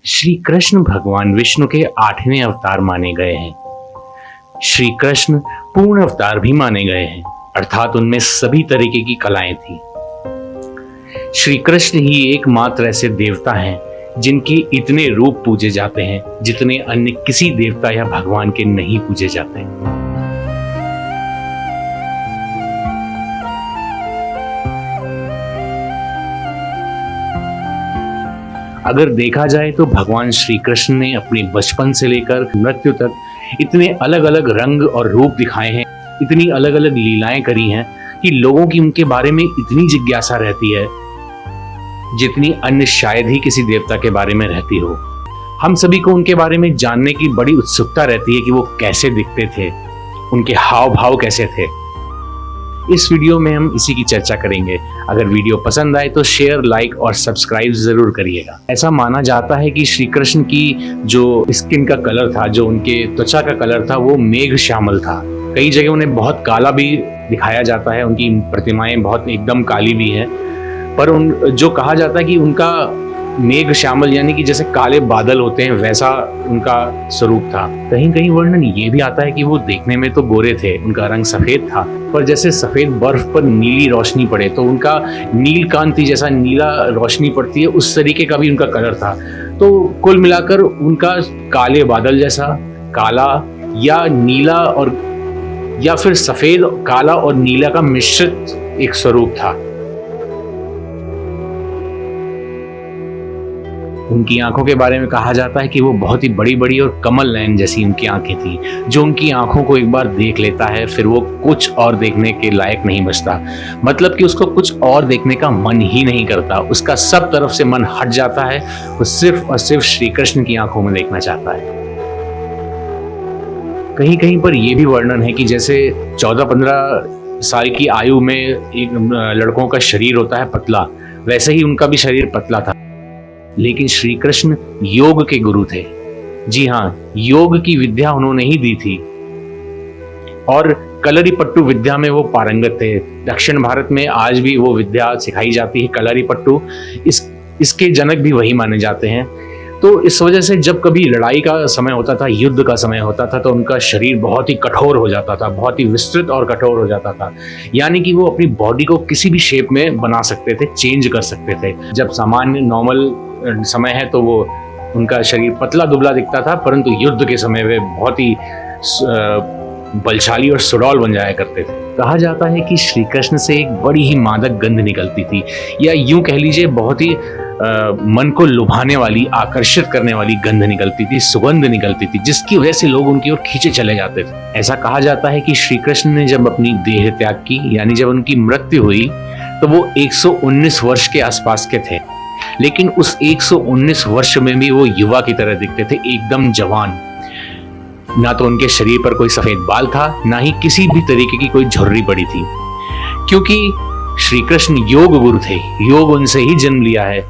श्री कृष्ण भगवान विष्णु के 8वें अवतार माने गए हैं। श्री कृष्ण पूर्ण अवतार भी माने गए हैं, अर्थात उनमें सभी तरीके की कलाएं थी। श्री कृष्ण ही एकमात्र ऐसे देवता हैं जिनके इतने रूप पूजे जाते हैं जितने अन्य किसी देवता या भगवान के नहीं पूजे जाते हैं। अगर देखा जाए तो भगवान श्री कृष्ण ने अपने बचपन से लेकर मृत्यु तक इतने अलग अलग रंग और रूप दिखाए हैं, इतनी अलग अलग लीलाएं करी हैं कि लोगों की उनके बारे में इतनी जिज्ञासा रहती है जितनी अन्य शायद ही किसी देवता के बारे में रहती हो। हम सभी को उनके बारे में जानने की बड़ी उत्सुकता रहती है कि वो कैसे दिखते थे, उनके हाव भाव कैसे थे। इस वीडियो में हम इसी की चर्चा करेंगे। अगर वीडियो पसंद आए तो शेयर, लाइक और सब्सक्राइब जरूर करिएगा। ऐसा माना जाता है कि श्री कृष्ण की जो स्किन का कलर था, जो उनके त्वचा का कलर था, वो मेघ श्यामल था। कई जगह उन्हें बहुत काला भी दिखाया जाता है, उनकी प्रतिमाएं बहुत एकदम काली भी हैं। पर जो कहा जाता है कि उनका मेघ श्यामल यानी कि जैसे काले बादल होते हैं वैसा उनका स्वरूप था। कहीं कहीं वर्णन ये भी आता है कि वो देखने में तो गोरे थे, उनका रंग सफेद था, पर जैसे सफेद बर्फ पर नीली रोशनी पड़े तो उनका नील कांति जैसा नीला रोशनी पड़ती है, उस तरीके का भी उनका कलर था। तो कुल मिलाकर उनका काले बादल जैसा काला या नीला और या फिर सफेद, काला और नीला का मिश्रित एक स्वरूप था। उनकी आंखों के बारे में कहा जाता है कि वो बहुत ही बड़ी बड़ी और कमल नयन जैसी उनकी आंखें थी। जो उनकी आंखों को एक बार देख लेता है फिर वो कुछ और देखने के लायक नहीं बचता, मतलब कि उसको कुछ और देखने का मन ही नहीं करता। उसका सब तरफ से मन हट जाता है, वो सिर्फ और सिर्फ श्री कृष्ण की आंखों में देखना चाहता है। कहीं कहीं पर यह भी वर्णन है कि जैसे 14-15 साल की आयु में एक लड़कों का शरीर होता है पतला, वैसे ही उनका भी शरीर पतला था। लेकिन श्री कृष्ण योग के गुरु थे। जी हाँ, योग की विद्या उन्होंने ही दी थी और कलरीपट्टू विद्या में वो पारंगत थे। दक्षिण भारत में आज भी वो विद्या सिखाई जाती है, कलरीपट्टू। इसके जनक भी वही माने जाते हैं। तो इस वजह से जब कभी लड़ाई का समय होता था, युद्ध का समय होता था, तो उनका शरीर बहुत ही कठोर हो जाता था, बहुत ही विस्तृत और कठोर हो जाता था। यानी कि वो अपनी बॉडी को किसी भी शेप में बना सकते थे, चेंज कर सकते थे। जब सामान्य नॉर्मल समय है तो वो उनका शरीर पतला दुबला दिखता था, परंतु युद्ध के समय वे बहुत ही बलशाली और सुडौल बन जाया करते थे। कहा जाता है कि श्री कृष्ण से एक बड़ी ही मादक गंध निकलती थी, या यूं कह लीजिए बहुत ही मन को लुभाने वाली, आकर्षित करने वाली गंध निकलती थी, सुगंध निकलती थी, जिसकी वजह से लोग उनकी ओर खींचे चले जाते थे। ऐसा कहा जाता है कि श्री कृष्ण ने जब अपनी देह त्याग की, यानी जब उनकी मृत्यु हुई, तो वो 119 वर्ष के आसपास के थे। लेकिन उस 119 वर्ष में भी वो युवा की तरह दिखते थे, एकदम जवान। ना तो उनके शरीर पर कोई सफेद बाल था, ना ही किसी भी तरीके की कोई झुर्री पड़ी थी, क्योंकि श्री कृष्ण योग गुरु थे। योग उनसे ही जन्म लिया है,